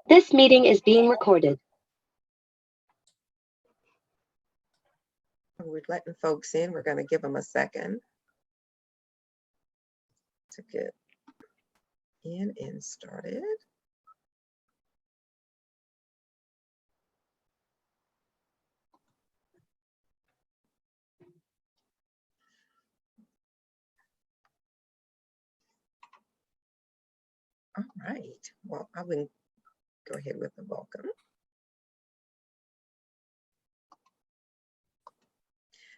This meeting is being recorded. We're letting folks in. We're going to give them a second to get in and started. All right. Well, I will go ahead with the welcome.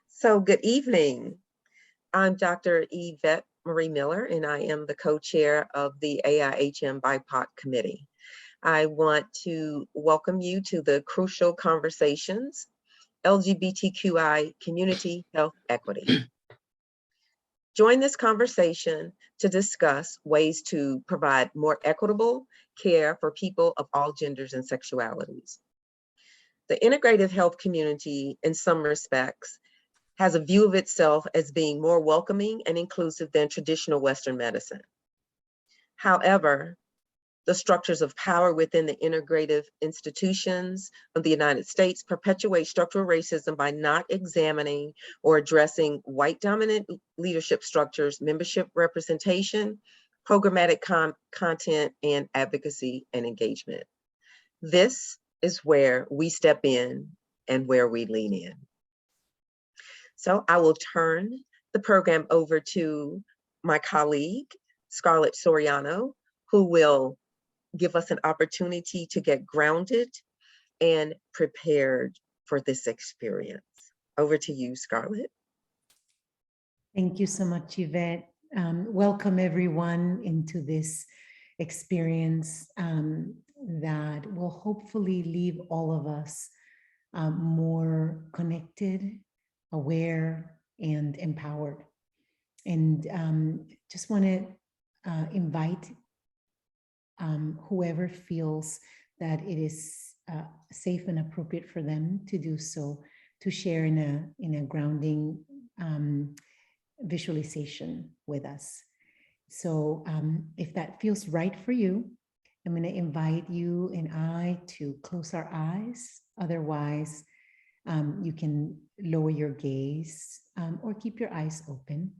So good evening. I'm Dr. Yvette Marie Miller, and I am the co-chair of the AIHM BIPOC committee. I want to welcome you to the crucial conversations, LGBTQI Community Health Equity. Join this conversation to discuss ways to provide more equitable care for people of all genders and sexualities. The integrative health community, in some respects, has a view of itself as being more welcoming and inclusive than traditional Western medicine. However, the structures of power within the integrative institutions of the United States perpetuate structural racism by not examining or addressing white dominant leadership structures, membership representation, programmatic content, and advocacy and engagement. This is where we step in and where we lean in. So I will turn the program over to my colleague, Scarlett Soriano, who will give us an opportunity to get grounded and prepared for this experience. Over to you, Scarlett. Thank you so much, Yvette. Welcome everyone into this experience that will hopefully leave all of us more connected, aware, and empowered. And just want to invite whoever feels that it is safe and appropriate for them to do so, to share in a grounding visualization with us. So if that feels right for you, I'm going to invite you and I to close our eyes. Otherwise, you can lower your gaze or keep your eyes open.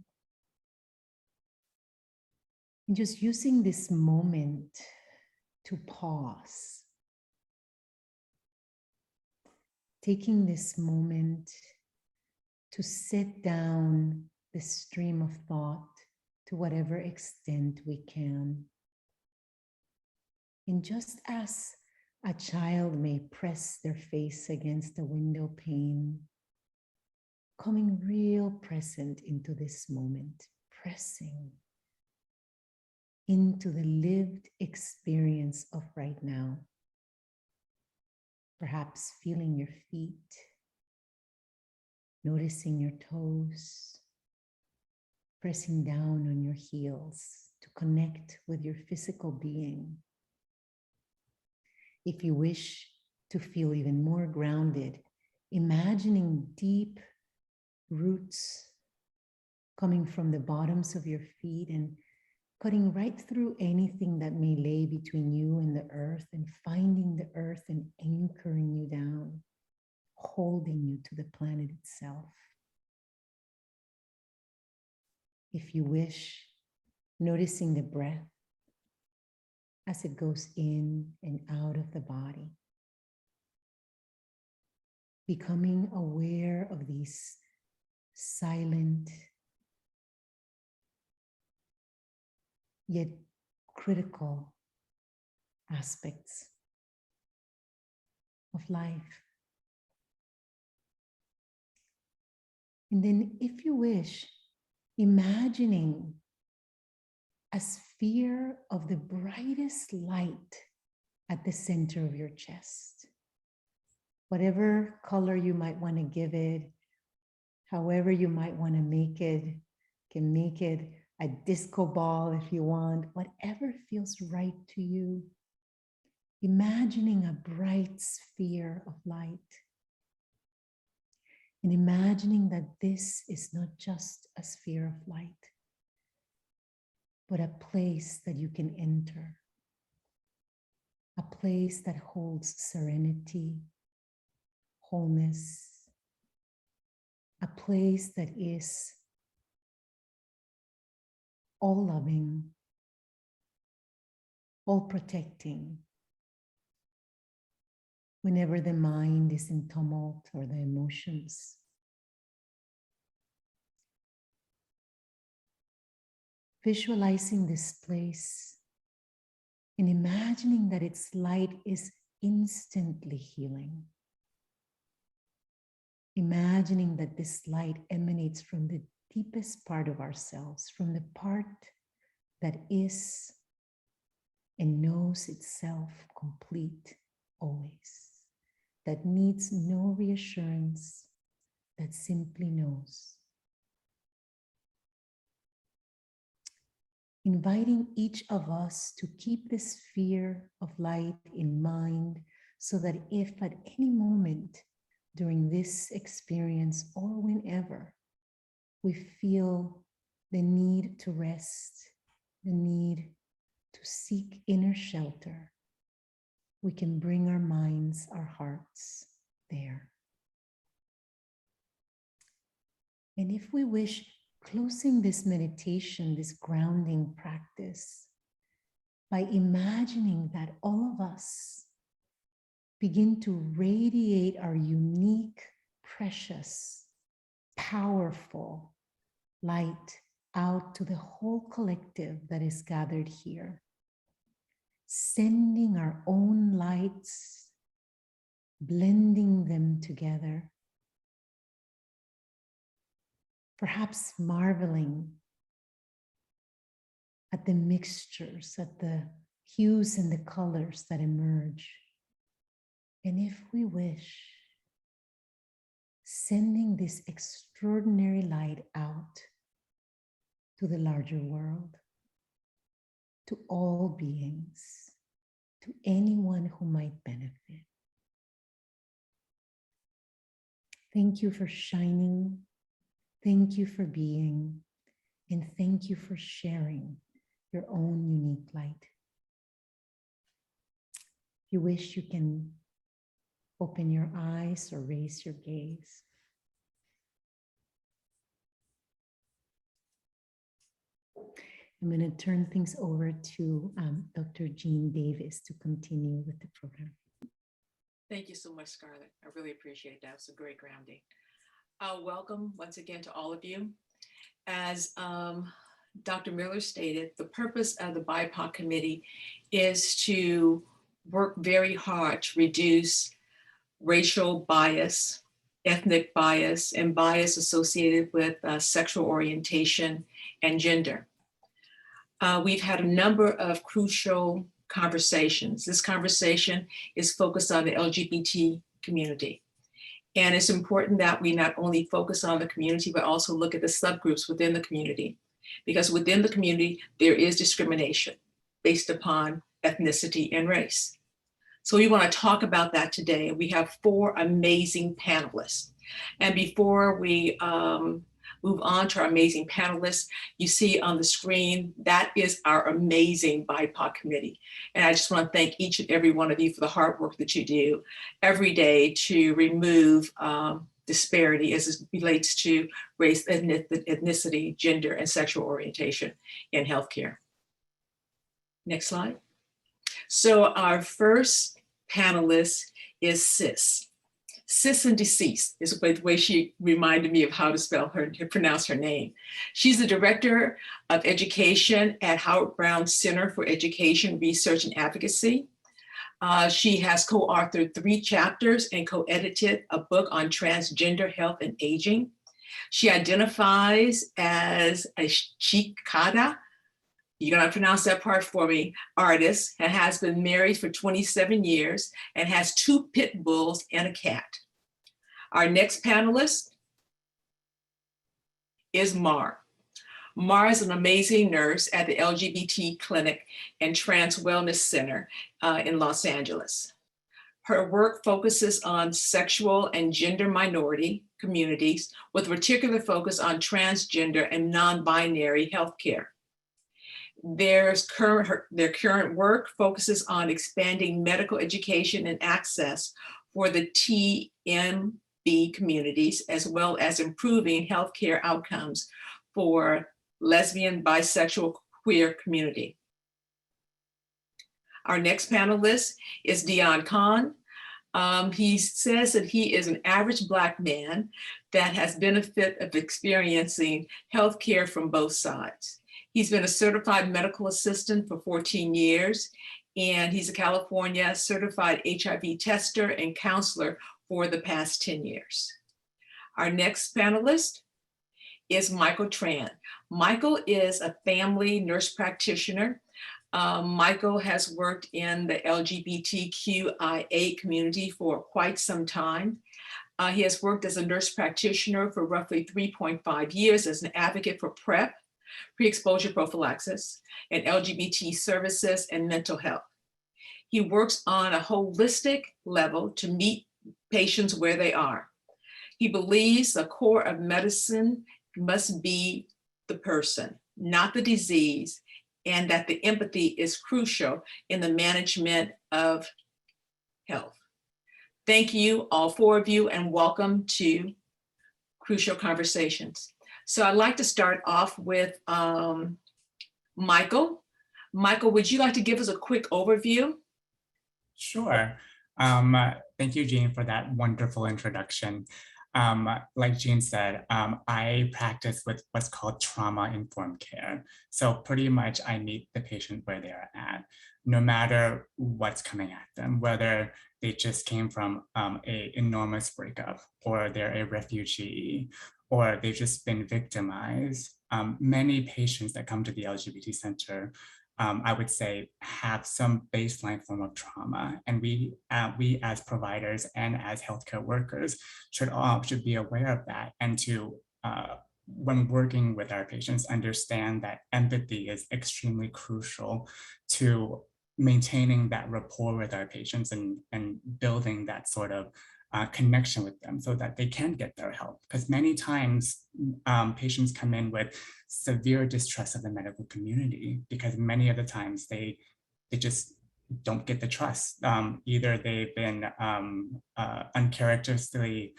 And just using this moment to pause. Taking this moment to set down the stream of thought to whatever extent we can. And just as a child may press their face against a window pane, coming real present into this moment, pressing into the lived experience of right now. Perhaps feeling your feet, noticing your toes, pressing down on your heels to connect with your physical being. If you wish to feel even more grounded, imagining deep roots coming from the bottoms of your feet and cutting right through anything that may lay between you and the earth, and finding the earth and anchoring you down, holding you to the planet itself. If you wish, noticing the breath as it goes in and out of the body, becoming aware of these silent yet critical aspects of life. And then, if you wish, imagining a sphere of the brightest light at the center of your chest. Whatever color you might want to give it, however you might want to make it, can make it a disco ball if you want, whatever feels right to you. Imagining a bright sphere of light. And imagining that this is not just a sphere of light, but a place that you can enter. A place that holds serenity, wholeness, a place that is all loving, all protecting. Whenever the mind is in tumult or the emotions, visualizing this place and imagining that its light is instantly healing. Imagining that this light emanates from the deepest part of ourselves, from the part that is and knows itself complete always, that needs no reassurance, that simply knows. Inviting each of us to keep this sphere of light in mind so that if at any moment during this experience or whenever we feel the need to rest, the need to seek inner shelter, we can bring our minds, our hearts there. And if we wish, closing this meditation, this grounding practice, by imagining that all of us begin to radiate our unique, precious, powerful light out to the whole collective that is gathered here, sending our own lights, blending them together, perhaps marveling at the mixtures, at the hues and the colors that emerge. And if we wish, sending this extraordinary light out to the larger world, to all beings, to anyone who might benefit. Thank you for shining. Thank you for being, and thank you for sharing your own unique light. If you wish, you can open your eyes or raise your gaze. I'm going to turn things over to Dr. Jean Davis to continue with the program. Thank you so much, Scarlett. I really appreciate that. It's a great grounding. Welcome once again to all of you. As Dr. Miller stated, the purpose of the BIPOC committee is to work very hard to reduce racial bias, ethnic bias, and bias associated with sexual orientation and gender. We've had a number of crucial conversations. This conversation is focused on the LGBT community. And it's important that we not only focus on the community, but also look at the subgroups within the community. Because within the community, there is discrimination based upon ethnicity and race. So we want to talk about that today. We have 4 amazing panelists. And before we move on to our amazing panelists, you see on the screen, that is our amazing BIPOC committee. And I just want to thank each and every one of you for the hard work that you do every day to remove disparity as it relates to race, ethnicity, gender, and sexual orientation in healthcare. Next slide. So our first panelist is Cis. Cis and Deceased is the way she reminded me of how to pronounce her name. She's the Director of Education at Howard Brown Center for Education, Research, and Advocacy. She has co-authored 3 chapters and co-edited a book on transgender health and aging. She identifies as a Chicana, you're gonna pronounce that part for me, artist, and has been married for 27 years and has 2 pit bulls and a cat. Our next panelist is Mar. Mar is an amazing nurse at the LGBT clinic and Trans Wellness Center in Los Angeles. Her work focuses on sexual and gender minority communities with a particular focus on transgender and non-binary healthcare. Their current work focuses on expanding medical education and access for the TMB communities, as well as improving healthcare outcomes for lesbian, bisexual, queer community. Our next panelist is Dion Khan. He says that he is an average Black man that has benefit of experiencing healthcare from both sides. He's been a certified medical assistant for 14 years, and he's a California certified HIV tester and counselor for the past 10 years. Our next panelist is Michael Tran. Michael is a family nurse practitioner. Michael has worked in the LGBTQIA community for quite some time. He has worked as a nurse practitioner for roughly 3.5 years as an advocate for PrEP, pre-exposure prophylaxis, and LGBT services and mental health. He works on a holistic level to meet patients where they are. He believes the core of medicine must be the person, not the disease, and that the empathy is crucial in the management of health. Thank you, all four of you, and welcome to Crucial Conversations. So I'd like to start off with Michael. Michael, would you like to give us a quick overview? Sure. Thank you, Jean, for that wonderful introduction. Like Jean said, I practice with what's called trauma-informed care. So pretty much I meet the patient where they are at, no matter what's coming at them, whether they just came from an enormous breakup, or they're a refugee, or they've just been victimized. Many patients that come to the LGBT Center, I would say, have some baseline form of trauma, and we as providers and as healthcare workers should be aware of that, and to when working with our patients, understand that empathy is extremely crucial to maintaining that rapport with our patients and building that sort of connection with them so that they can get their help. Because many times patients come in with severe distrust of the medical community, because many of the times they just don't get the trust. Either they've been uncharacteristically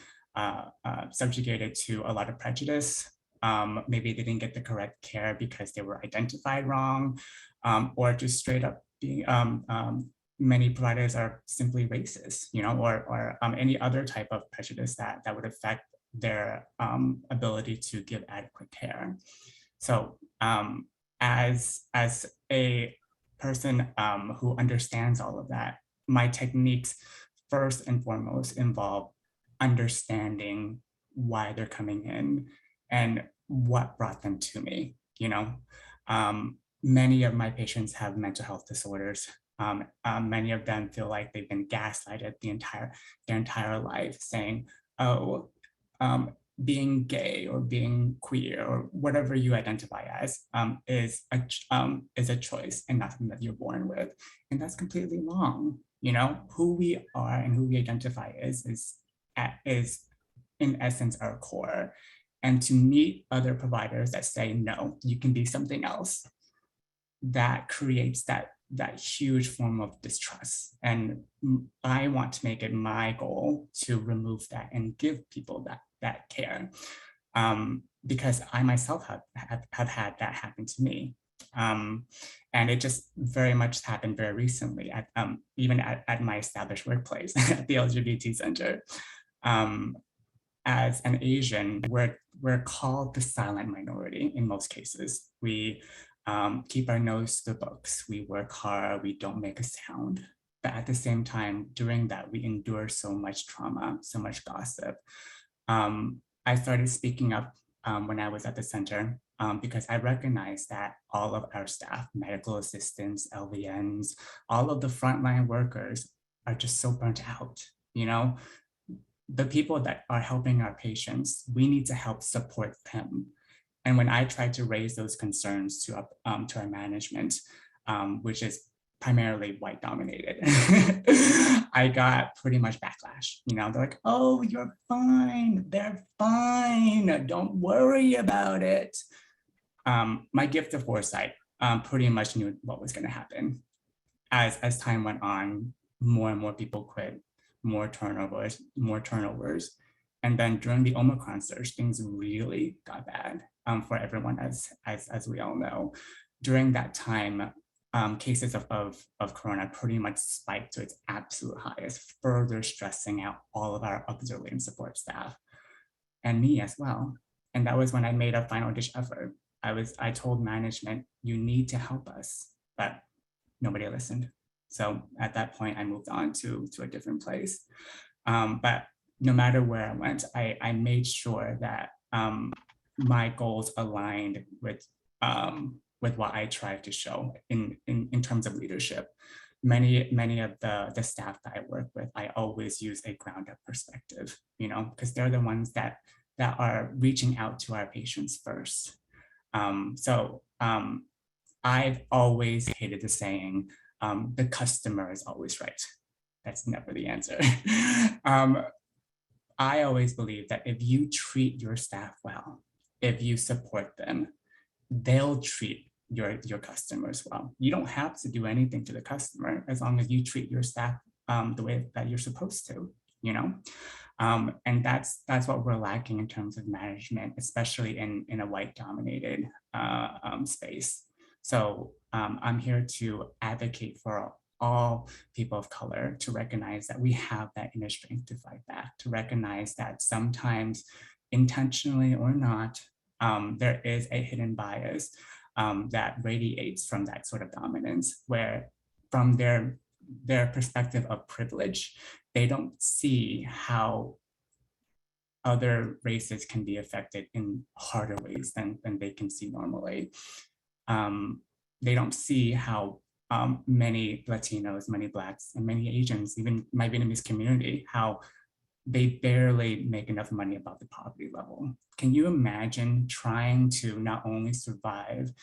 subjugated to a lot of prejudice. Maybe they didn't get the correct care because they were identified wrong, or just straight up being many providers are simply racist, or any other type of prejudice that would affect their ability to give adequate care. So as a person who understands all of that, my techniques first and foremost involve understanding why they're coming in and what brought them to me. Many of my patients have mental health disorders. Many of them feel like they've been gaslighted their entire life, saying, oh, being gay or being queer or whatever you identify as is a choice and not something that you're born with. And that's completely wrong. Who we are and who we identify is in essence our core. And to meet other providers that say, no, you can be something else, that creates that huge form of distrust. And I want to make it my goal to remove that and give people that care, because I myself have had that happen to me. And it just very much happened very recently, even at my established workplace at the LGBT Center. As an Asian, we're called the silent minority in most cases. We keep our nose to the books, we work hard, we don't make a sound. But at the same time, during that, we endure so much trauma, so much gossip. I started speaking up when I was at the center because I recognized that all of our staff, medical assistants, LVNs, all of the frontline workers are just so burnt out. The people that are helping our patients, we need to help support them. And when I tried to raise those concerns to our management, which is primarily white dominated, I got pretty much backlash. They're like, oh, you're fine, they're fine, don't worry about it. My gift of foresight pretty much knew what was going to happen. As time went on, more and more people quit, more turnovers. And then during the Omicron surge, things really got bad for everyone, as we all know. During that time, cases of corona pretty much spiked to its absolute highest, further stressing out all of our auxiliary and support staff, and me as well. And that was when I made a final ditch effort. I told management, you need to help us, but nobody listened. So at that point, I moved on to a different place. But no matter where I went, I made sure that my goals aligned with what I tried to show in terms of leadership. Many of the staff that I work with, I always use a ground up perspective, because they're the ones that are reaching out to our patients first. I've always hated the saying, the customer is always right. That's never the answer. I always believe that if you treat your staff well, if you support them, they'll treat your customers well. You don't have to do anything to the customer as long as you treat your staff the way that you're supposed to, and that's what we're lacking in terms of management, especially in a white dominated space. So I'm here to advocate for all people of color to recognize that we have that inner strength to fight back, to recognize that sometimes intentionally or not, there is a hidden bias that radiates from that sort of dominance, where from their perspective of privilege, they don't see how other races can be affected in harder ways than they can see normally. They don't see how many Latinos, many Blacks, and many Asians, even my Vietnamese community, how they barely make enough money above the poverty level. Can you imagine trying to not only survive,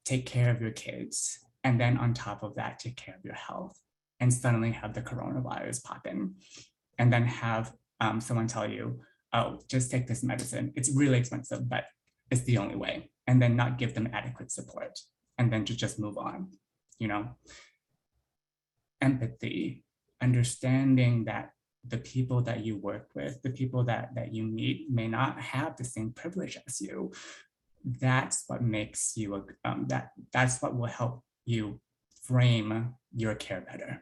take care of your kids, and then on top of that, take care of your health, and suddenly have the coronavirus pop in, and then have someone tell you, oh, just take this medicine. It's really expensive, but it's the only way. And then not give them adequate support, and then to just move on, Empathy, understanding that the people that you work with, the people that you meet may not have the same privilege as you. That's what makes you, that's what will help you frame your care better.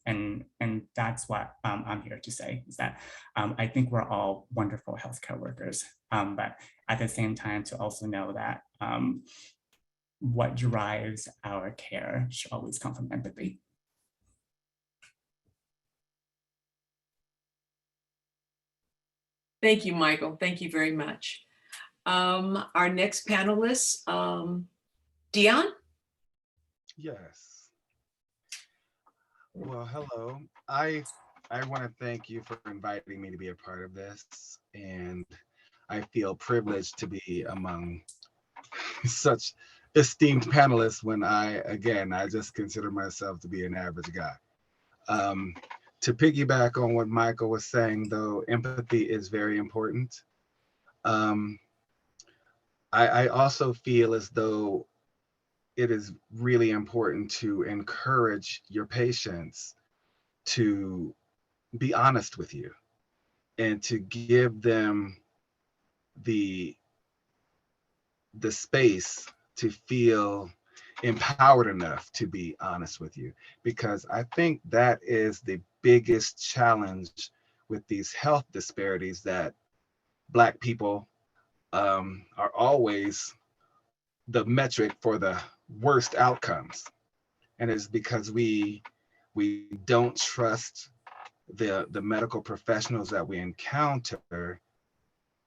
And that's what I'm here to say, is that I think we're all wonderful healthcare workers, but at the same time to also know that what drives our care should always come from empathy. Thank you, Michael. Thank you very much. Our next panelist, Dion? Yes. Well, hello. I want to thank you for inviting me to be a part of this, and I feel privileged to be among such esteemed panelists when I just consider myself to be an average guy. To piggyback on what Michael was saying, though, empathy is very important. I also feel as though it is really important to encourage your patients to be honest with you and to give them the space to feel empowered enough to be honest with you, because I think that is the biggest challenge with these health disparities, that Black people are always the metric for the worst outcomes, and it's because we don't trust the medical professionals that we encounter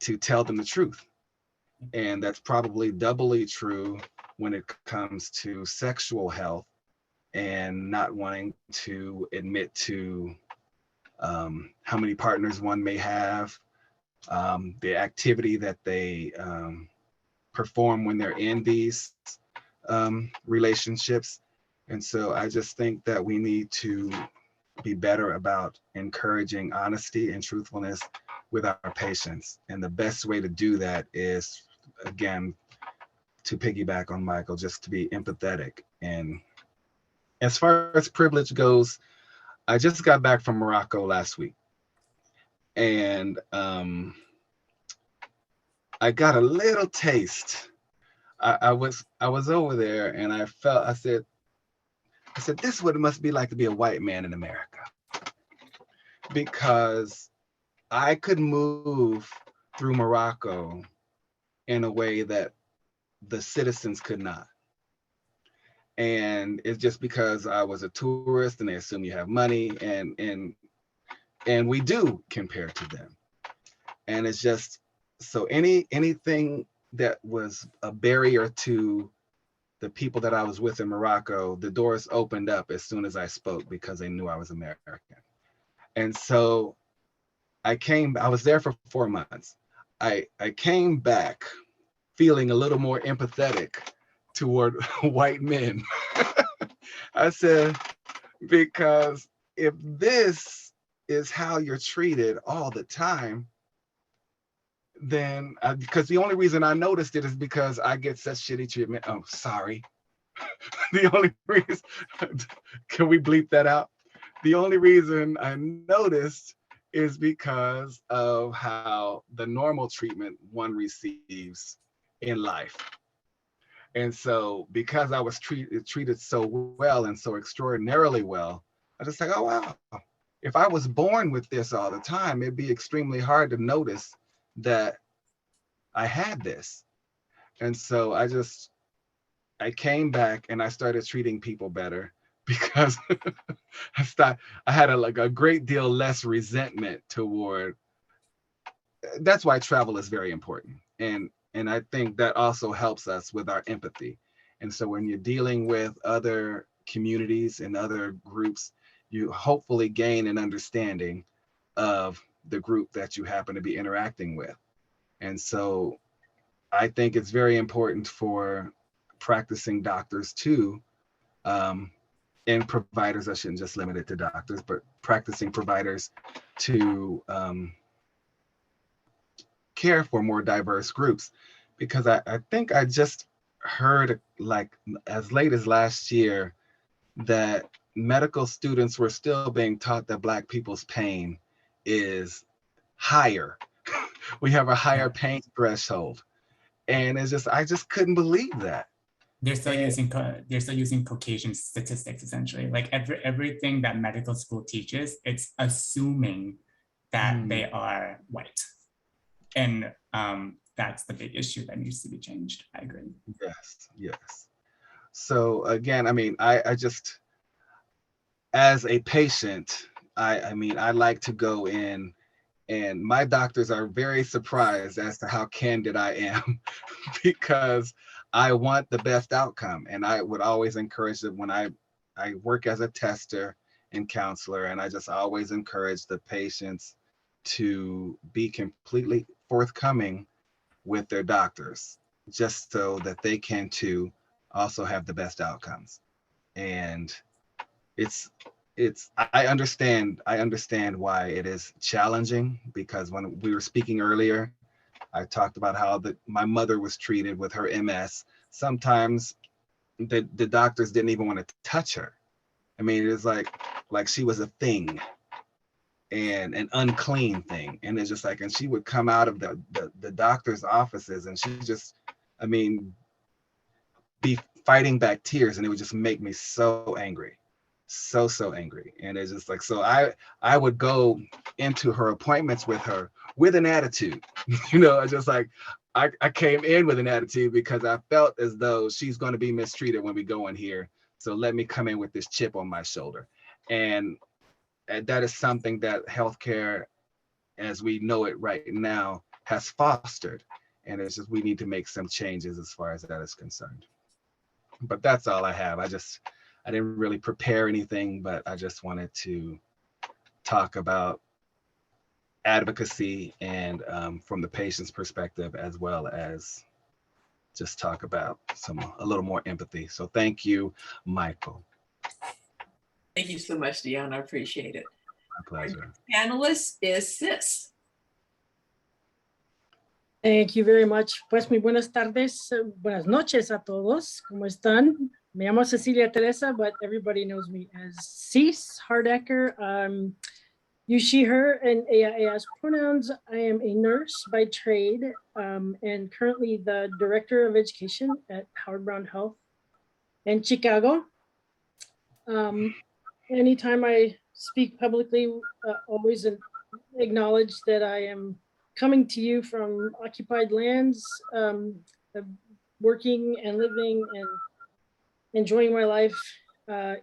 to tell them the truth. And that's probably doubly true when it comes to sexual health and not wanting to admit to how many partners one may have, the activity that they perform when they're in these relationships. And so I just think that we need to be better about encouraging honesty and truthfulness with our patients. And the best way to do that is, again, to piggyback on Michael, just to be empathetic. And as far as privilege goes, I just got back from Morocco last week. And I got a little taste. I was over there and I said, this is what it must be like to be a white man in America. Because I could move through Morocco in a way that the citizens could not. And it's just because I was a tourist and they assume you have money, and we do compared to them. And it's just, so anything that was a barrier to the people that I was with in Morocco, the doors opened up as soon as I spoke because they knew I was American. And so I was there for 4 months. I came back feeling a little more empathetic toward white men. I said, because if this is how you're treated all the time, then, because the only reason I noticed it is because I get such shitty treatment. Oh, sorry. The only reason, can we bleep that out? The only reason I noticed is because of how the normal treatment one receives in life. And so because I was treated so well and so extraordinarily well, I just like, oh, wow. If I was born with this all the time, it'd be extremely hard to notice that I had this. And so I came back and I started treating people better because I had a great deal less resentment toward. That's why travel is very important. And I think that also helps us with our empathy. And so when you're dealing with other communities and other groups, you hopefully gain an understanding of the group that you happen to be interacting with. And so I think it's very important for practicing doctors too, and providers, I shouldn't just limit it to doctors, but practicing providers to care for more diverse groups. Because I think I just heard, like, as late as last year, that medical students were still being taught that Black people's pain is higher. We have a higher pain threshold. And it's just, I just couldn't believe that. They're still using Caucasian statistics, essentially. Like everything that medical school teaches, it's assuming that they are white. And that's the big issue that needs to be changed. I agree. Yes. So again, I mean, I just, as a patient, I mean, I like to go in, and my doctors are very surprised as to how candid I am because I want the best outcome. And I would always encourage that when I work as a tester and counselor, and I just always encourage the patients to be completely forthcoming with their doctors, just so that they can too also have the best outcomes. And I understand why it is challenging, because when we were speaking earlier, I talked about how my mother was treated with her MS. Sometimes the doctors didn't even want to touch her. I mean, it was like she was a thing, and an unclean thing. And it's just like, and she would come out of the doctor's offices and she just, I mean, be fighting back tears, and it would just make me so angry. So angry. And it's just like, so I would go into her appointments with her with an attitude. You know, it's just like, I came in with an attitude because I felt as though she's going to be mistreated when we go in here. So let me come in with this chip on my shoulder. And that is something that healthcare, as we know it right now, has fostered. And it's just, we need to make some changes as far as that is concerned. But that's all I have. I didn't really prepare anything, but I just wanted to talk about advocacy and from the patient's perspective, as well as just talk about a little more empathy. So thank you, Michael. Thank you so much, Dion. I appreciate it. My pleasure. Our panelist is Sis. Thank you very much. Pues muy buenas tardes, buenas noches a todos. ¿Cómo están? Me llamo Cecilia Teresa, but everybody knows me as Cec Hardacker. You, she, her, and AIAS pronouns. I am a nurse by trade and currently the Director of Education at Howard Brown Health in Chicago. Anytime I speak publicly, always acknowledge that I am coming to you from occupied lands, working and living and enjoying my life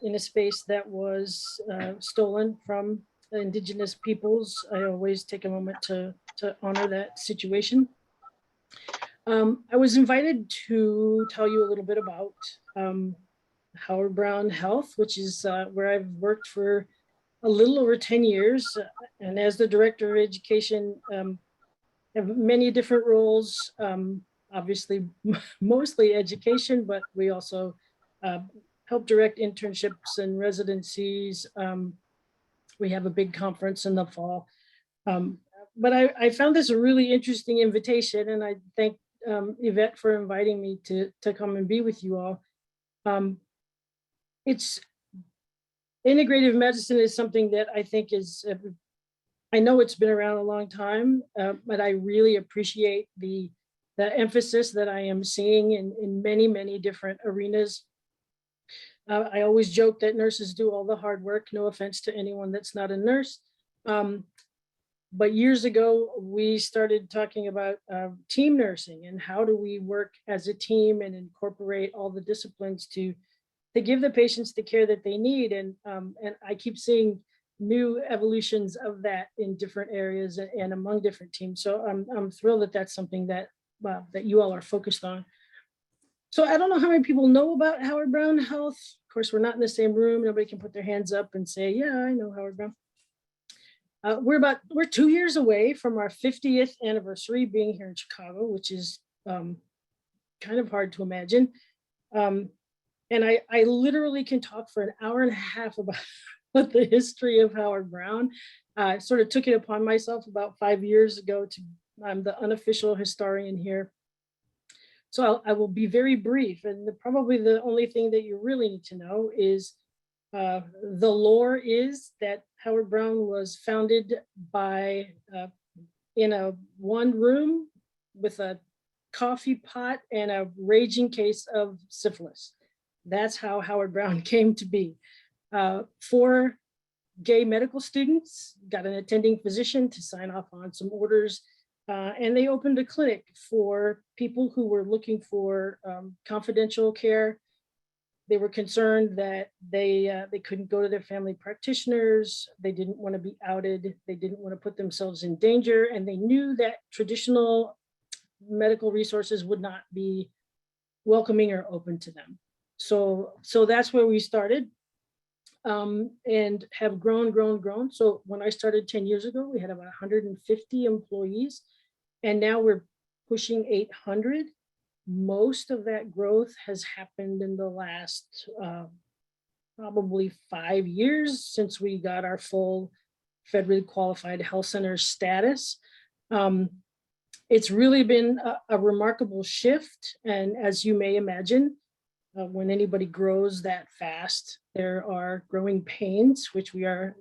in a space that was stolen from Indigenous peoples. I always take a moment to honor that situation. I was invited to tell you a little bit about Howard Brown Health, which is where I've worked for a little over 10 years. And as the Director of Education, have many different roles, obviously mostly education, but we also help direct internships and residencies. We have a big conference in the fall. But I found this a really interesting invitation, and I thank Yvette for inviting me to come and be with you all. It's integrative medicine is something that I think is, I know it's been around a long time, but I really appreciate the emphasis that I am seeing in many, many different arenas. I always joke that nurses do all the hard work, no offense to anyone that's not a nurse. But years ago, we started talking about team nursing and how do we work as a team and incorporate all the disciplines to give the patients the care that they need. And I keep seeing new evolutions of that in different areas and among different teams. So I'm thrilled that that's something that that you all are focused on. So I don't know how many people know about Howard Brown Health. Of course, we're not in the same room. Nobody can put their hands up and say, yeah, I know Howard Brown. We're 2 years away from our 50th anniversary being here in Chicago, which is kind of hard to imagine. And I literally can talk for an hour and a half about the history of Howard Brown. I sort of took it upon myself about 5 years ago I'm the unofficial historian here. So I will be very brief, and probably the only thing that you really need to know is the lore is that Howard Brown was founded by in a one room with a coffee pot and a raging case of syphilis. That's how Howard Brown came to be. 4 gay medical students got an attending physician to sign off on some orders. And they opened a clinic for people who were looking for confidential care. They were concerned that they couldn't go to their family practitioners. They didn't want to be outed. They didn't want to put themselves in danger. And they knew that traditional medical resources would not be welcoming or open to them. So that's where we started and have grown. So when I started 10 years ago, we had about 150 employees. And now we're pushing 800. Most of that growth has happened in the last probably 5 years since we got our full federally qualified health center status. It's really been a remarkable shift. And as you may imagine, when anybody grows that fast, there are growing pains, which we are,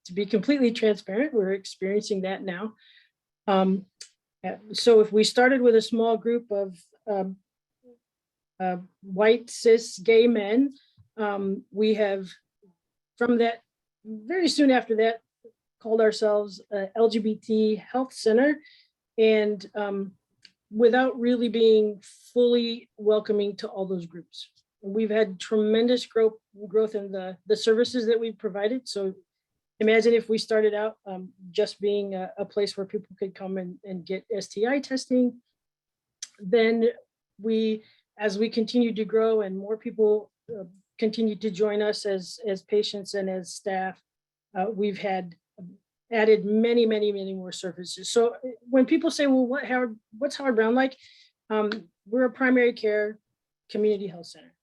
to be completely transparent, we're experiencing that now. So if we started with a small group of white cis gay men, we have from that very soon after that called ourselves LGBT Health Center, and without really being fully welcoming to all those groups. We've had tremendous growth in the services that we've provided. So imagine if we started out just being a place where people could come and get STI testing. Then as we continue to grow and more people continue to join us as patients and as staff, we've added many more services. So when people say, well, what's Howard Brown like? We're a primary care community health center,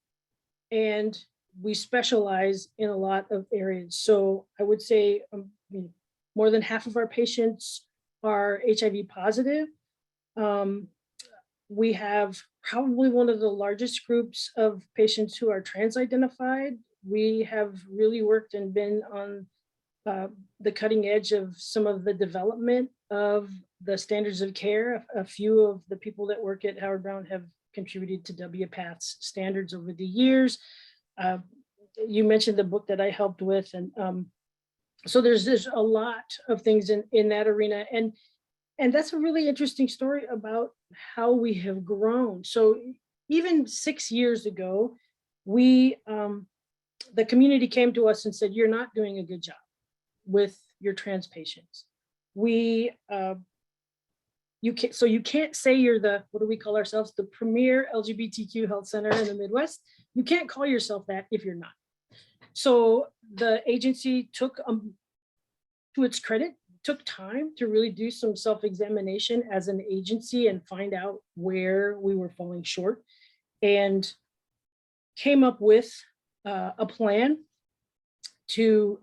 and we specialize in a lot of areas. So I would say more than half of our patients are HIV positive. We have probably one of the largest groups of patients who are trans identified. We have really worked and been on the cutting edge of some of the development of the standards of care. A few of the people that work at Howard Brown have contributed to WPATH's standards over the years. You mentioned the book that I helped with, and so there's a lot of things in that arena, and that's a really interesting story about how we have grown. So even 6 years ago, the community came to us and said, "You're not doing a good job with your trans patients. You can't say you're the, what do we call ourselves? The premier LGBTQ health center in the Midwest. You can't call yourself that if you're not." So the agency took, to its credit, took time to really do some self-examination as an agency and find out where we were falling short, and came up with a plan to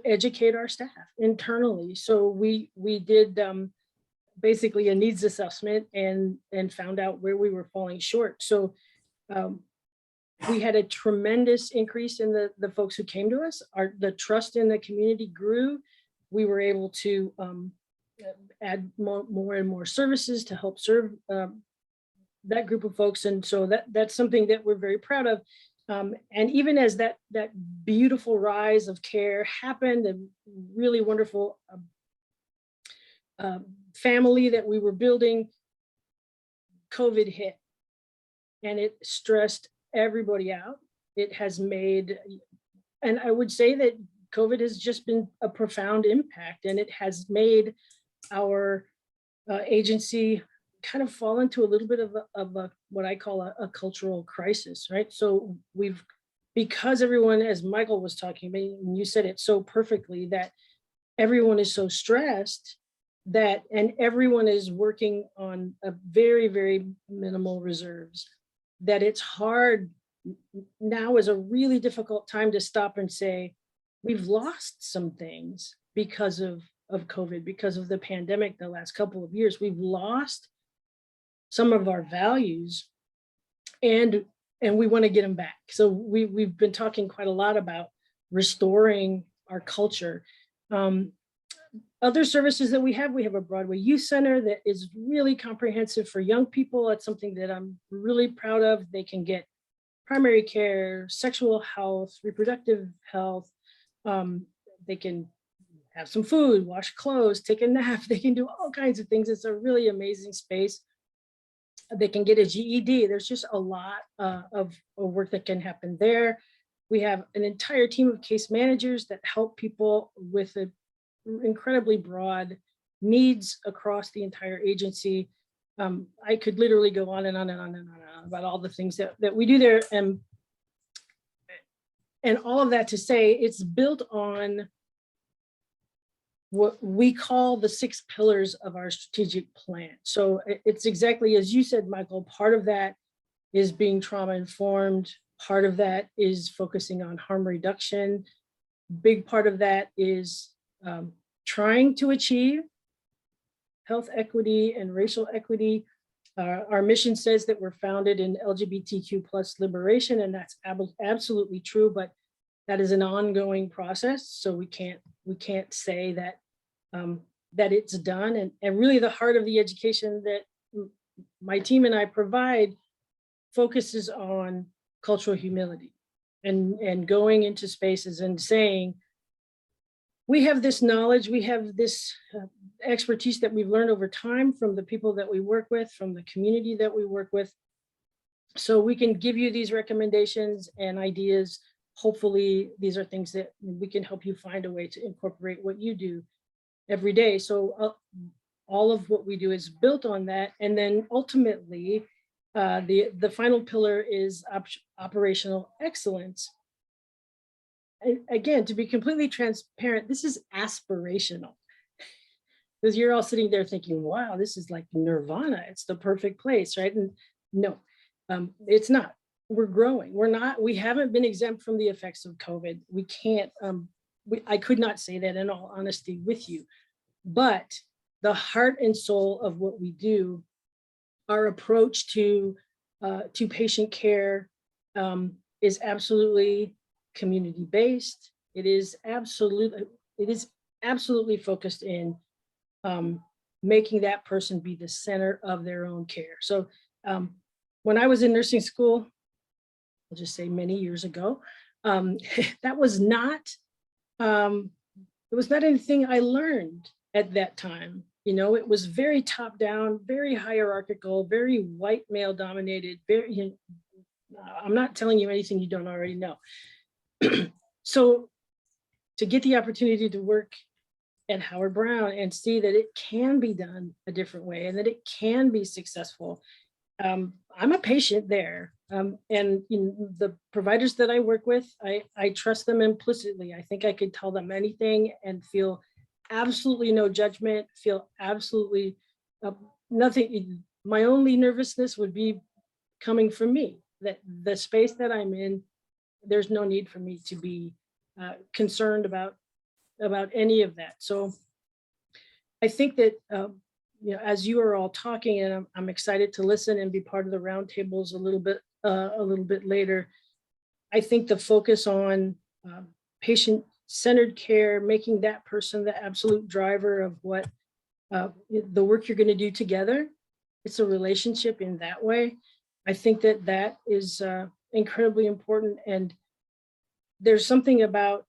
educate our staff internally. So we did basically a needs assessment and found out where we were falling short. So we had a tremendous increase in the folks who came to us. The trust in the community grew. We were able to add more and more services to help serve that group of folks. And so that's something that we're very proud of. And even as that beautiful rise of care happened, and really wonderful family that we were building, COVID hit, and it stressed everybody out. It has made, and I would say that COVID has just been a profound impact, and it has made our agency kind of fall into a little bit of a what I call a cultural crisis, right? So because everyone, as Michael was talking about, and you said it so perfectly, that everyone is so stressed and everyone is working on a very, very minimal reserves, that it's hard. Now is a really difficult time to stop and say, we've lost some things because of COVID, because of the pandemic the last couple of years. We've lost some of our values, and we want to get them back. So we've been talking quite a lot about restoring our culture. Other services that we have a Broadway Youth Center that is really comprehensive for young people. That's something that I'm really proud of. They can get primary care, sexual health, reproductive health. They can have some food, wash clothes, take a nap. They can do all kinds of things. It's a really amazing space. They can get a GED. There's just a lot of work that can happen there. We have an entire team of case managers that help people with incredibly broad needs across the entire agency. I could literally go on and on and on and on about all the things that we do there. And all of that to say, it's built on what we call the 6 pillars of our strategic plan. So it's exactly as you said, Michael. Part of that is being trauma informed. Part of that is focusing on harm reduction. Big part of that is trying to achieve health equity and racial equity. Our mission says that we're founded in LGBTQ+ liberation, and that's absolutely true, but that is an ongoing process. So we can't say that that it's done. And really the heart of the education that my team and I provide focuses on cultural humility and going into spaces and saying, we have this knowledge, we have this expertise that we've learned over time from the people that we work with, from the community that we work with. So we can give you these recommendations and ideas. Hopefully these are things that we can help you find a way to incorporate what you do every day. So all of what we do is built on that. And then ultimately, the final pillar is operational excellence. And again, to be completely transparent, this is aspirational. Because you're all sitting there thinking, wow, this is like nirvana. It's the perfect place, right? And no, it's not. We're growing. We haven't been exempt from the effects of COVID. We can't, I could not say that in all honesty with you, but the heart and soul of what we do, our approach to patient care is absolutely community-based. It is absolutely focused in making that person be the center of their own care. So when I was in nursing school, I'll just say many years ago, that was not, it was not anything I learned at that time. You know, it was very top down, very hierarchical, very white male dominated, very, I'm not telling you anything you don't already know. So to get the opportunity to work at Howard Brown and see that it can be done a different way and that it can be successful. I'm a patient there. And the providers that I work with, I trust them implicitly. I think I could tell them anything and feel absolutely no judgment, feel absolutely nothing. My only nervousness would be coming from me, that the space that I'm in, there's no need for me to be concerned about any of that. So I think that, as you are all talking, and I'm excited to listen and be part of the roundtables a little bit later. I think the focus on patient-centered care, making that person the absolute driver of what the work you're going to do together. It's a relationship in that way. I think that is incredibly important. And there's something about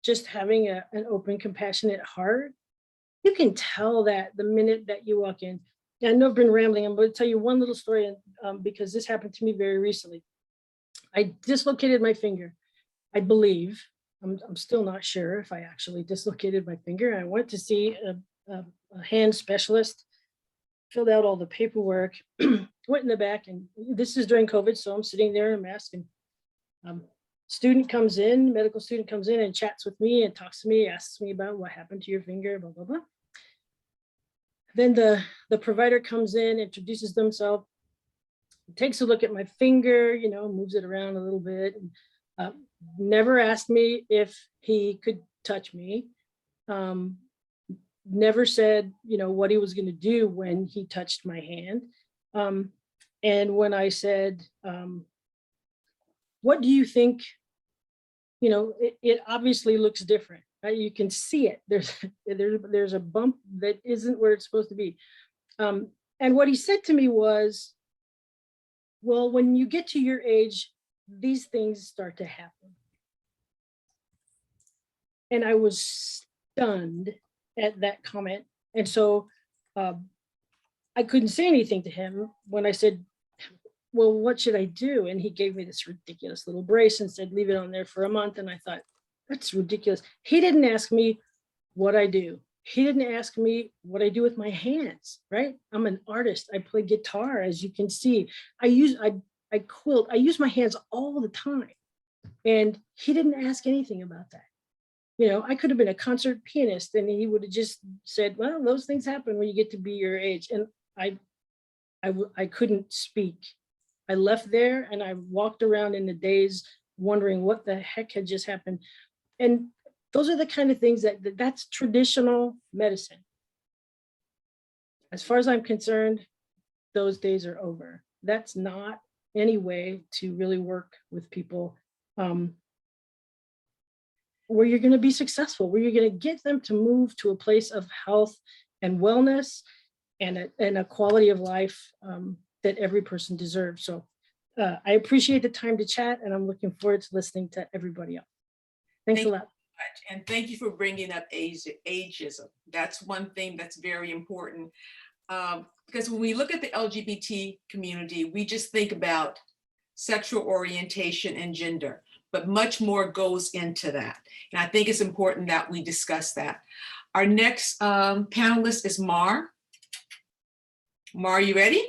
just having an open, compassionate heart. You can tell that the minute that you walk in. I know I've been rambling. I'm going to tell you one little story because this happened to me very recently. I dislocated my finger, I believe. I'm still not sure if I actually dislocated my finger. I went to see a hand specialist, filled out all the paperwork, went in the back, and this is during COVID, so I'm sitting there in a mask, and medical student comes in and chats with me and talks to me, asks me about what happened to your finger, blah, blah, blah. Then the provider comes in, introduces themselves, takes a look at my finger, moves it around a little bit, and never asked me if he could touch me. Never said, what he was going to do when he touched my hand. And when I said, what do you think? It obviously looks different. Right? You can see it. There's a bump that isn't where it's supposed to be. And what he said to me was, well, when you get to your age, these things start to happen. And I was stunned at that comment. And so I couldn't say anything to him when I said, well, what should I do? And he gave me this ridiculous little brace and said, leave it on there for a month. And I thought, that's ridiculous. He didn't ask me what I do. He didn't ask me what I do with my hands, right? I'm an artist. I play guitar, as you can see. I quilt. I use my hands all the time. And he didn't ask anything about that. I could have been a concert pianist and he would have just said, well, those things happen when you get to be your age. And I couldn't speak. I left there and I walked around in the daze wondering what the heck had just happened. And those are the kind of things that's traditional medicine. As far as I'm concerned, those days are over. That's not any way to really work with people where you're going to be successful, where you're going to get them to move to a place of health and wellness and a quality of life that every person deserves. So I appreciate the time to chat, and I'm looking forward to listening to everybody else. Thanks a lot. And thank you for bringing up ageism. That's one thing that's very important. Because when we look at the LGBT community, we just think about sexual orientation and gender, but much more goes into that. And I think it's important that we discuss that. Our next panelist is Mar. Mar, you ready?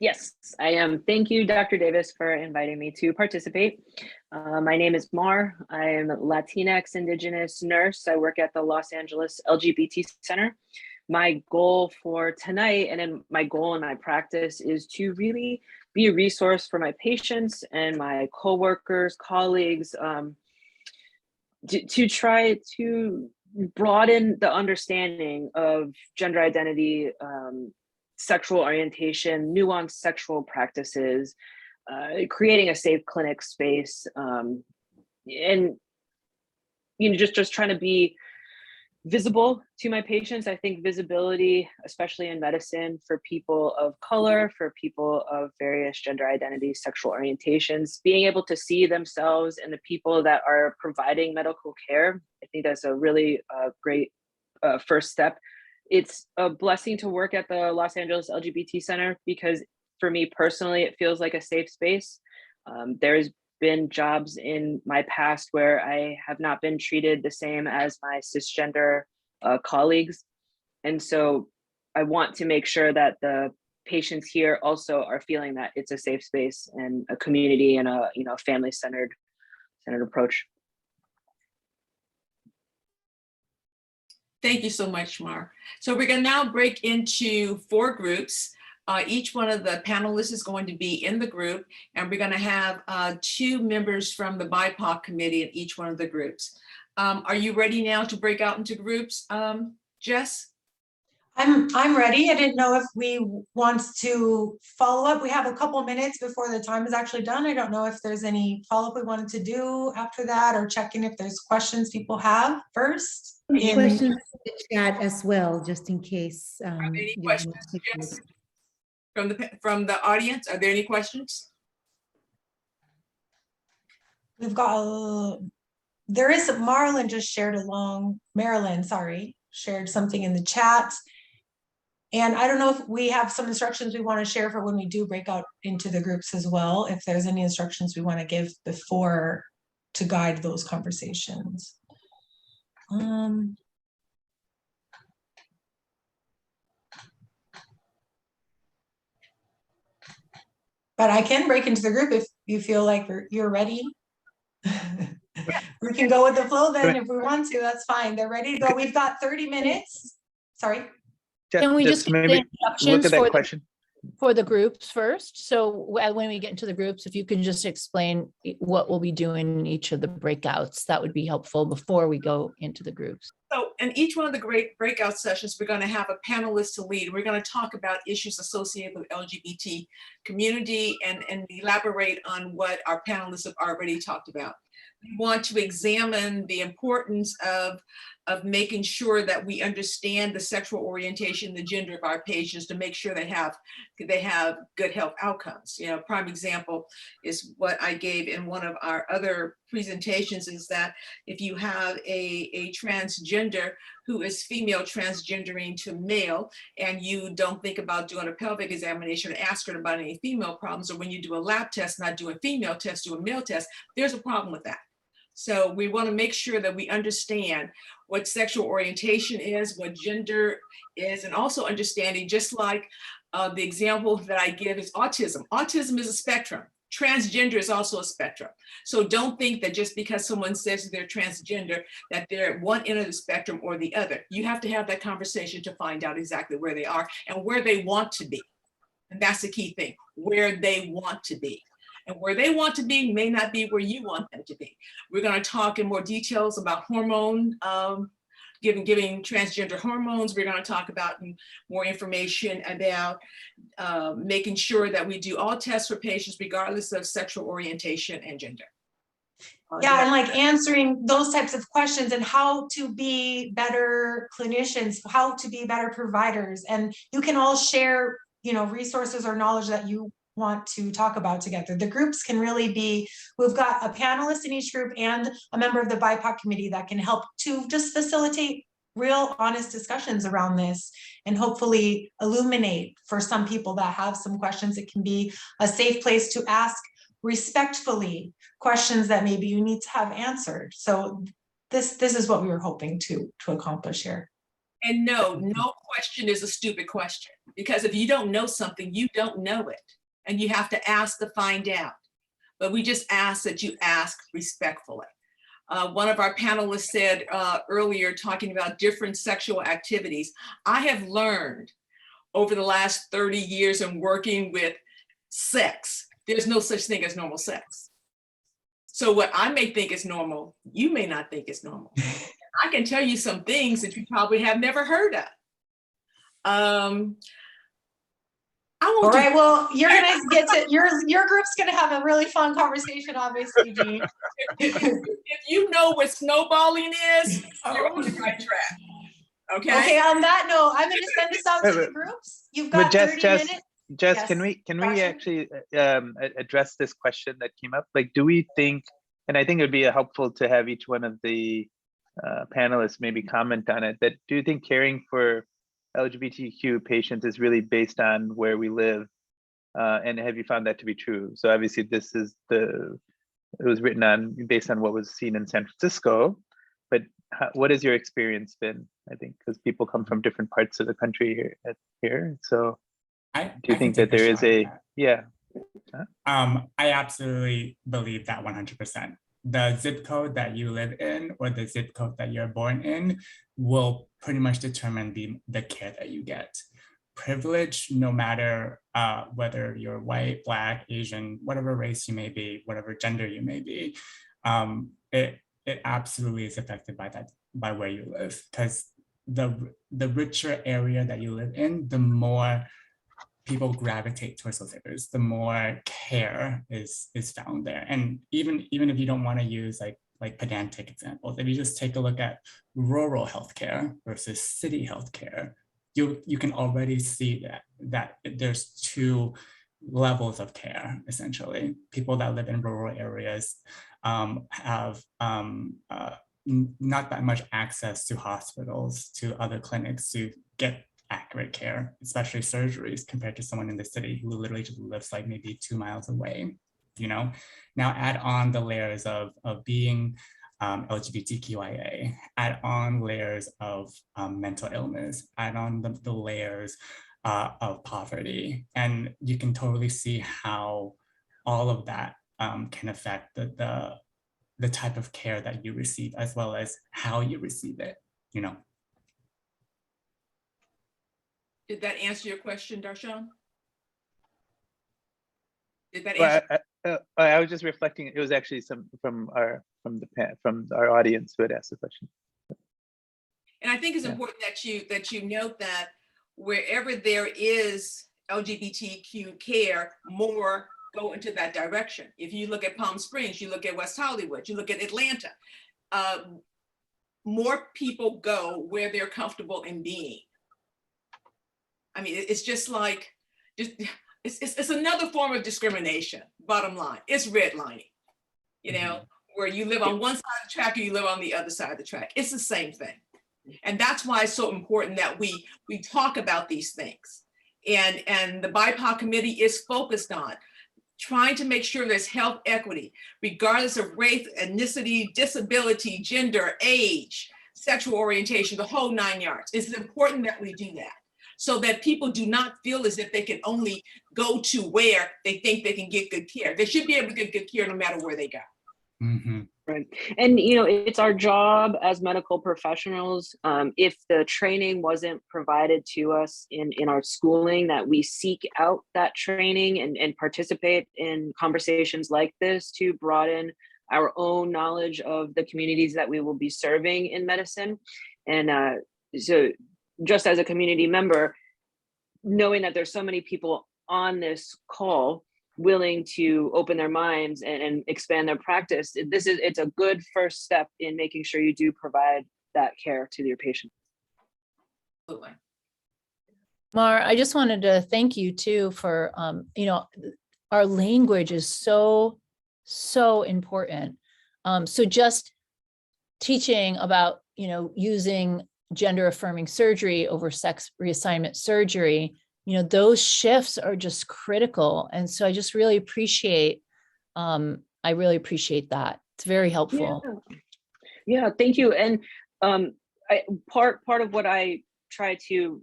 Yes, I am. Thank you, Dr. Davis, for inviting me to participate. My name is Mar. I'm a Latinx Indigenous nurse. I work at the Los Angeles LGBT Center. My goal for tonight, and then my goal in my practice, is to really be a resource for my patients and my coworkers, colleagues, to try to broaden the understanding of gender identity, sexual orientation, nuanced sexual practices, creating a safe clinic space, and just trying to be visible to my patients. I think visibility, especially in medicine, for people of color, for people of various gender identities, sexual orientations, being able to see themselves and the people that are providing medical care, I think that's a really great first step. It's a blessing to work at the Los Angeles LGBT Center because for me personally, it feels like a safe space. There's been jobs in my past where I have not been treated the same as my cisgender colleagues. And so I want to make sure that the patients here also are feeling that it's a safe space and a community and a family-centered approach. Thank you so much, Mar. So we're going to now break into 4 groups. Each one of the panelists is going to be in the group, and we're going to have 2 members from the BIPOC committee in each one of the groups. Are you ready now to break out into groups, Jess? I'm ready. I didn't know if we want to follow up. We have a couple minutes before the time is actually done. I don't know if there's any follow-up we wanted to do after that, or check in if there's questions people have first. Questions in the chat as well, just in case. Are there any questions, Jess? From the audience, are there any questions? We've got, there is, Marilyn just shared along, Marilyn, sorry, shared something in the chat. And I don't know if we have some instructions we want to share for when we do break out into the groups as well, if there's any instructions we want to give before to guide those conversations. But I can break into the group if you feel like you're ready. We can go with the flow then if we want to, that's fine. They're ready to go. We've got 30 minutes. Sorry. Can we just maybe look at that question for the groups first? So when we get into the groups, if you can just explain what we'll be doing in each of the breakouts, that would be helpful before we go into the groups. So in each one of the great breakout sessions, we're going to have a panelist to lead. We're going to talk about issues associated with LGBT community and elaborate on what our panelists have already talked about. We want to examine the importance of making sure that we understand the sexual orientation, the gender of our patients, to make sure they have good health outcomes. You know, prime example is what I gave in one of our other presentations, is that if you have a transgender who is female transgendering to male, and you don't think about doing a pelvic examination or ask her about any female problems, or when you do a lab test, not do a female test, do a male test, there's a problem with that. So we want to make sure that we understand what sexual orientation is, what gender is, and also understanding, just like the example that I give is autism. Autism is a spectrum. Transgender is also a spectrum. So don't think that just because someone says they're transgender, that they're at one end of the spectrum or the other. You have to have that conversation to find out exactly where they are and where they want to be. And that's the key thing, where they want to be. And where they want to be may not be where you want them to be. We're going to talk in more details about hormone, giving transgender hormones. We're going to talk about more information about making sure that we do all tests for patients regardless of sexual orientation and gender. Yeah, and like answering those types of questions and how to be better clinicians, how to be better providers. And you can all share, you know, resources or knowledge that you want to talk about together. The groups can really be, we've got a panelist in each group and a member of the BIPOC committee that can help to just facilitate real honest discussions around this and hopefully illuminate for some people that have some questions. It can be a safe place to ask respectfully questions that maybe you need to have answered. So this is what we were hoping to accomplish here. And no question is a stupid question, because if you don't know something, you don't know it. And you have to ask to find out. But we just ask that you ask respectfully. One of our panelists said earlier, talking about different sexual activities, I have learned over the last 30 years in working with sex, there's no such thing as normal sex. So what I may think is normal, you may not think is normal. I can tell you some things that you probably have never heard of. All right, well, you're gonna get to your group's gonna have a really fun conversation, obviously, Jean. If you know what snowballing is, you're on the right track. Okay. Okay, on that note, I'm gonna send this out to the groups. You've got 30 minutes. Jess, Yes, can we Dasha? actually address this question that came up? Like, do we think, and I think it would be helpful to have each one of the panelists maybe comment on it, that do you think caring for LGBTQ patients is really based on where we live? And have you found that to be true? So obviously this is it was written on based on what was seen in San Francisco, but what has your experience been? I think because people come from different parts of the country here. So do you think that there is yeah? I absolutely believe that 100%. The zip code that you live in or the zip code that you're born in will pretty much determine the care that you get. Privilege, no matter whether you're white, Black, Asian, whatever race you may be, whatever gender you may be, it absolutely is affected by where you live. Because the richer area that you live in, the more people gravitate towards those areas, the more care is found there. And even if you don't want to use like pedantic examples, if you just take a look at rural healthcare versus city healthcare, you can already see that there's two levels of care, essentially. People that live in rural areas have not that much access to hospitals, to other clinics to get accurate care, especially surgeries, compared to someone in the city who literally just lives like maybe 2 miles away, you know? Now add on the layers of being LGBTQIA, add on layers of mental illness, add on the layers of poverty, and you can totally see how all of that can affect the type of care that you receive, as well as how you receive it, you know? Did that answer your question, Darshan? Did that answer? I was just reflecting. It was actually some from our audience who had asked the question. And I think it's important that you note that wherever there is LGBTQ care, more go into that direction. If you look at Palm Springs, you look at West Hollywood, you look at Atlanta, more people go where they're comfortable in being. I mean, it's just like, it's another form of discrimination, bottom line. It's redlining, you know, where you live on one side of the track or you live on the other side of the track. It's the same thing. And that's why it's so important that we talk about these things. And the BIPOC committee is focused on trying to make sure there's health equity, regardless of race, ethnicity, disability, gender, age, sexual orientation, the whole 9 yards. It's important that we do that, so that people do not feel as if they can only go to where they think they can get good care. They should be able to get good care no matter where they go. Mm-hmm. Right. And, you know, it's our job as medical professionals, if the training wasn't provided to us in our schooling, that we seek out that training and participate in conversations like this to broaden our own knowledge of the communities that we will be serving in medicine. And so just as a community member, knowing that there's so many people on this call willing to open their minds and expand their practice, it's a good first step in making sure you do provide that care to your patients. Absolutely. Mar, I just wanted to thank you too for, you know, our language is so important. So just teaching about, you know, using gender affirming surgery over sex reassignment surgery, you know, those shifts are just critical. And so I just really appreciate, that. It's very helpful. Yeah, thank you. And part of what I try to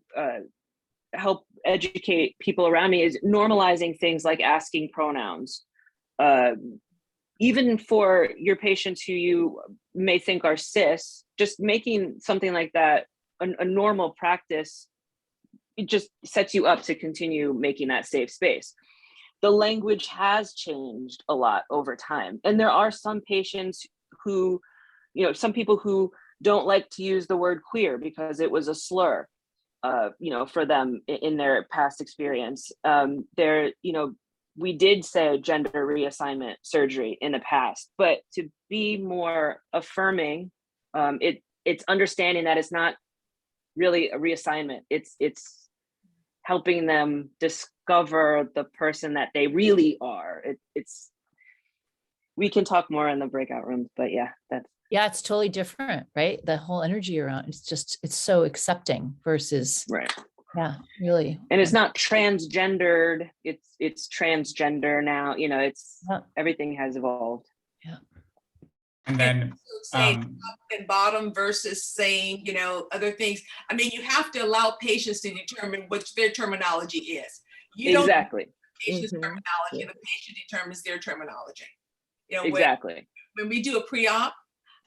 help educate people around me is normalizing things like asking pronouns. Even for your patients who you may think are cis, just making something like that a normal practice, it just sets you up to continue making that safe space. The language has changed a lot over time. And there are some patients who some people who don't like to use the word queer because it was a slur, for them in their past experience. We did say gender reassignment surgery in the past, but to be more affirming, it's understanding that it's not really a reassignment. It's helping them discover the person that they really are. We can talk more in the breakout rooms, but yeah, it's totally different, right? The whole energy around it's so accepting versus right. Yeah, really. And it's not transgendered, it's transgender now, everything has evolved. Yeah. And then saying top and bottom versus saying, other things. I mean, you have to allow patients to determine what their terminology is. You don't Exactly. Patient's terminology, the patient determines their terminology. Exactly. When we do a pre-op,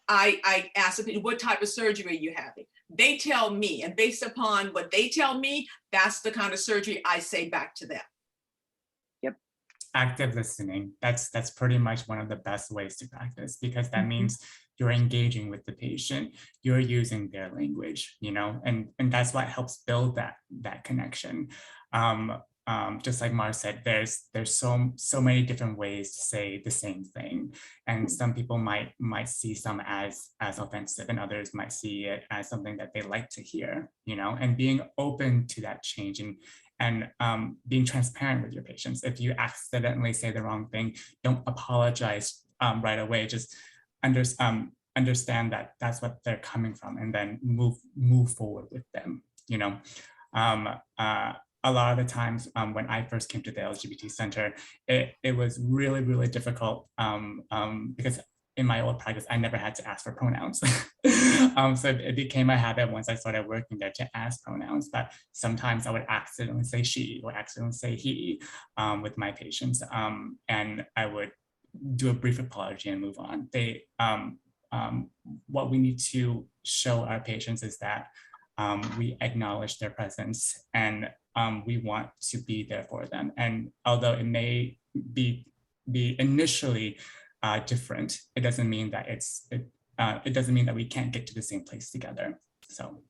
I ask them, what type of surgery are you having? They tell me, and based upon what they tell me, that's the kind of surgery I say back to them. Yep. Active listening. That's pretty much one of the best ways to practice, because that means you're engaging with the patient, you're using their language, and that's what helps build that connection. Just like Mar said, there's so many different ways to say the same thing, and some people might see some as offensive, and others might see it as something that they like to hear, and being open to that change and being transparent with your patients. If you accidentally say the wrong thing, don't apologize right away. Just understand that that's what they're coming from, and then move forward with them. A lot of the times when I first came to the LGBT Center, it was really, really difficult because in my old practice, I never had to ask for pronouns. So it became a habit once I started working there to ask pronouns, but sometimes I would accidentally say she or accidentally say he with my patients, and I would do a brief apology and move on. What we need to show our patients is that we acknowledge their presence, and we want to be there for them. And although it may be initially different, it doesn't mean that it doesn't mean that we can't get to the same place together. So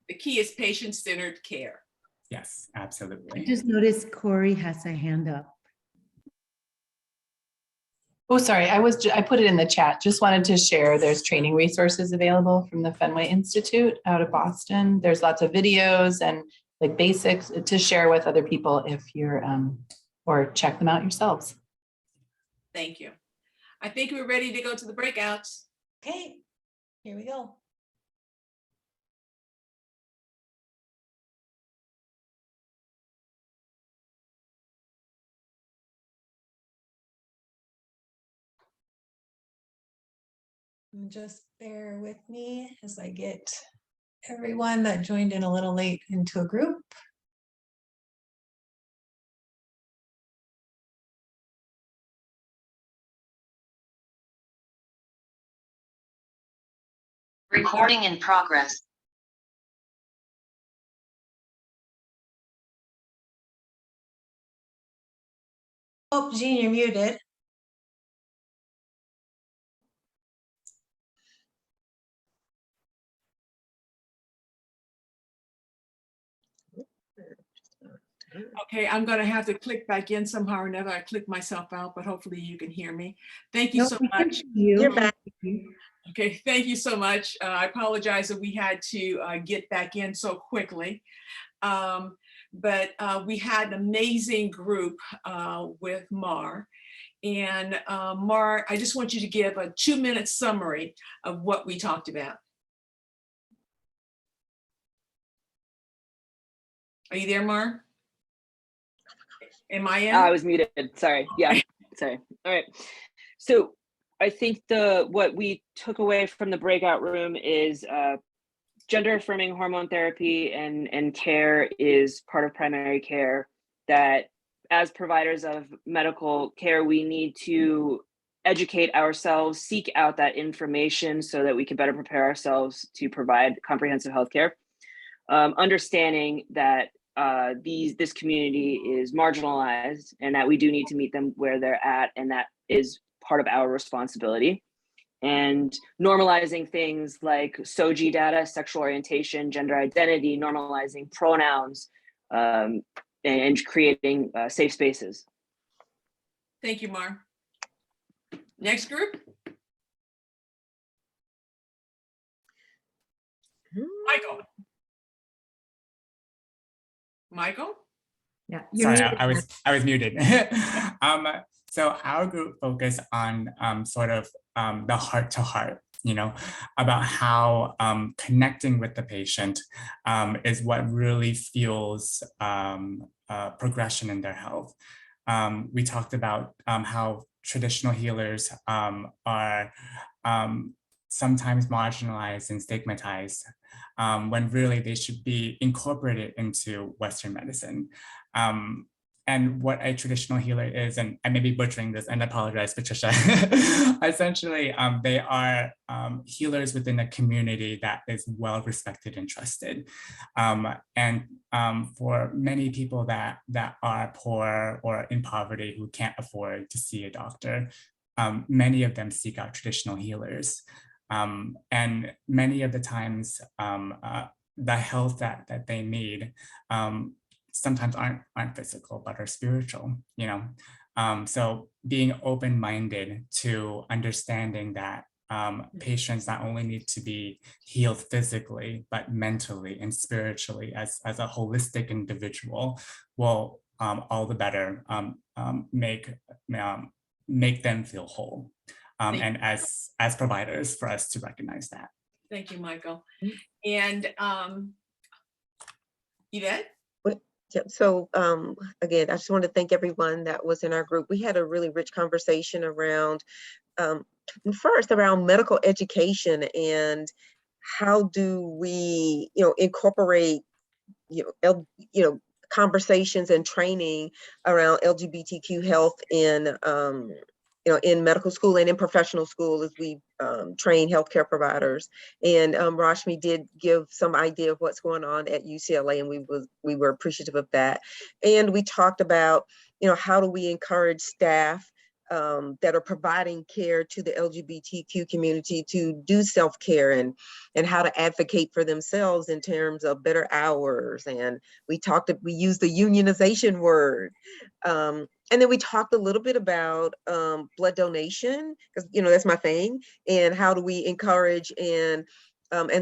the key is patient-centered care. Yes, absolutely. I just noticed Corey has a hand up. Oh, sorry, I put it in the chat. Just wanted to share, there's training resources available from the Fenway Institute out of Boston. There's lots of videos and like basics to share with other people if you're, or check them out yourselves. Thank you. I think we're ready to go to the breakouts. Okay, here we go. Just bear with me as I get everyone that joined in a little late into a group. Recording in progress. Oh, Jean, you're muted. Okay, I'm going to have to click back in somehow or another. I clicked myself out, but hopefully you can hear me. Thank you so much. You're back. Okay, thank you so much. I apologize that we had to get back in so quickly. But we had an amazing group with Mar. And Mar, I just want you to give a 2-minute summary of what we talked about. Are you there, Mar? Am I in? I was muted, sorry. Yeah, sorry. All right. So I think what we took away from the breakout room is gender affirming hormone therapy and care is part of primary care, that as providers of medical care, we need to educate ourselves, seek out that information so that we can better prepare ourselves to provide comprehensive healthcare. Understanding that this community is marginalized and that we do need to meet them where they're at, and that is part of our responsibility. and normalizing things like SOGI data, sexual orientation, gender identity, normalizing pronouns, and creating safe spaces. Thank you, Mar. Next group. Michael. Michael? Yeah. Sorry, I was muted. So our group focused on sort of the heart to heart, about how connecting with the patient is what really fuels progression in their health. We talked about how traditional healers are sometimes marginalized and stigmatized when really they should be incorporated into Western medicine. And what a traditional healer is, and I may be butchering this, and I apologize, Patricia. Essentially, they are healers within a community that is well respected and trusted. And for many people that are poor or in poverty who can't afford to see a doctor, many of them seek out traditional healers. And many of the times, the health that they need sometimes aren't physical, but are spiritual, So being open-minded to understanding that patients not only need to be healed physically, but mentally and spiritually as a holistic individual will all the better make them feel whole. And as providers, for us to recognize that. Thank you, Michael. And Yvette? So again, I just want to thank everyone that was in our group. We had a really rich conversation around, first around medical education and how do we, incorporate, conversations and training around LGBTQ health in, in medical school and in professional school as we train healthcare providers. And Rashmi did give some idea of what's going on at UCLA, and we were appreciative of that. And we talked about, how do we encourage staff that are providing care to the LGBTQ community to do self-care and how to advocate for themselves in terms of better hours. And we used the unionization word. And then we talked a little bit about blood donation, because that's my thing, and how do we encourage and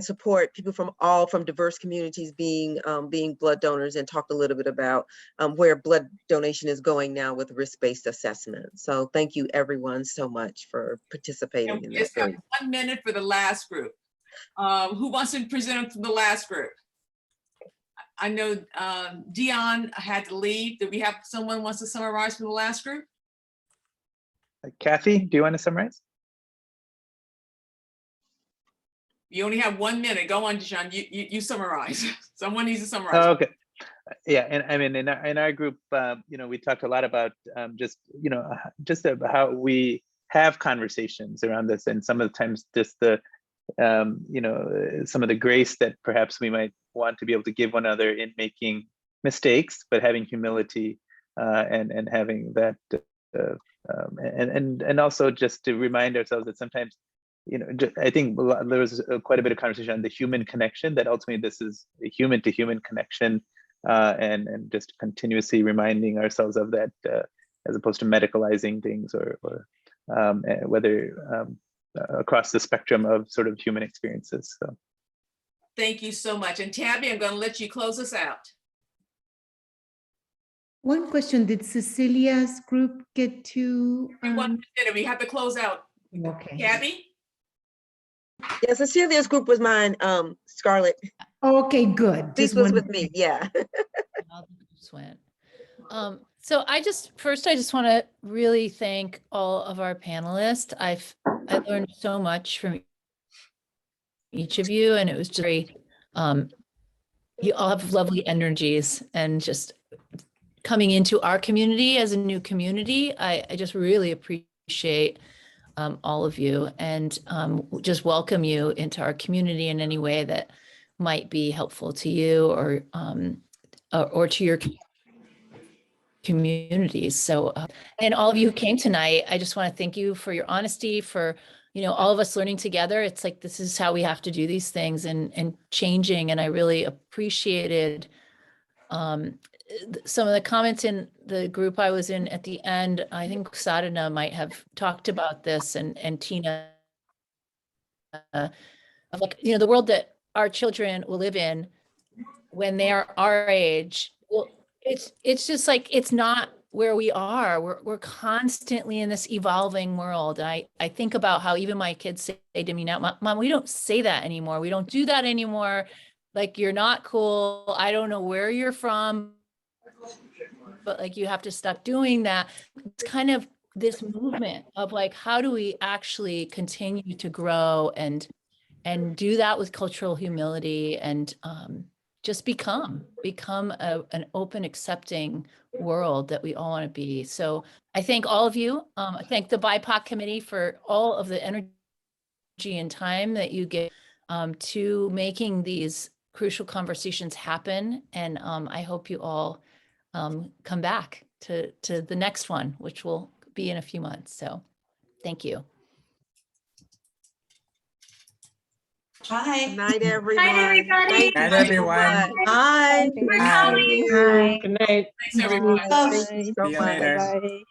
support people from diverse communities being blood donors, and talked a little bit about where blood donation is going now with risk-based assessment. So thank you everyone so much for participating in We that. just have 1 minute for the last group. Who wants to present from the last group? I know Dion had to leave. Do we have someone who wants to summarize from the last group? Kathy, do you want to summarize? You only have 1 minute. Go on, Dion. You summarize. Someone needs to summarize. Oh, okay. Yeah, and I mean, in our group, we talked a lot about just how we have conversations around this, and some of the times just the some of the grace that perhaps we might want to be able to give one another in making mistakes, but having humility and having that, and also just to remind ourselves that sometimes, I think there was quite a bit of conversation on the human connection, that ultimately this is a human to human connection, and just continuously reminding ourselves of that, as opposed to medicalizing things or whether across the spectrum of sort of human experiences. So thank you so much. And Tabby, I'm going to let you close us out. One question, did Cecilia's group get to? 1 minute, we have to close out. Okay. Tabby? Yeah, Cecilia's group was mine, Scarlett. Okay, good. This was with me, yeah. So I just want to really thank all of our panelists. I learned so much from each of you, and it was just very, you all have lovely energies, and just coming into our community as a new community, I just really appreciate all of you, and just welcome you into our community in any way that might be helpful to you or to your communities. So, and all of you who came tonight, I just want to thank you for your honesty, for all of us learning together. It's like, this is how we have to do these things and changing. And I really appreciated some of the comments in the group I was in at the end. I think Sadhana might have talked about this, and Tina, of like, the world that our children will live in when they are our age. Well, it's just like, it's not where we are. We're constantly in this evolving world. And I think about how even my kids say to me now, Mom, we don't say that anymore. We don't do that anymore. Like, you're not cool. I don't know where you're from, but like, you have to stop doing that. It's kind of this movement of like, how do we actually continue to grow and do that with cultural humility and just become an open, accepting world that we all want to be. So I thank all of you. I thank the BIPOC committee for all of the energy and time that you give to making these crucial conversations happen. And I hope you all come back to the next one, which will be in a few months. So thank you. Bye. Good night, everyone. everybody. Thank you Good night, so everyone. much. Bye. Thanks for coming. Good night. Thanks, everyone. Thank you so See you much. later. Bye.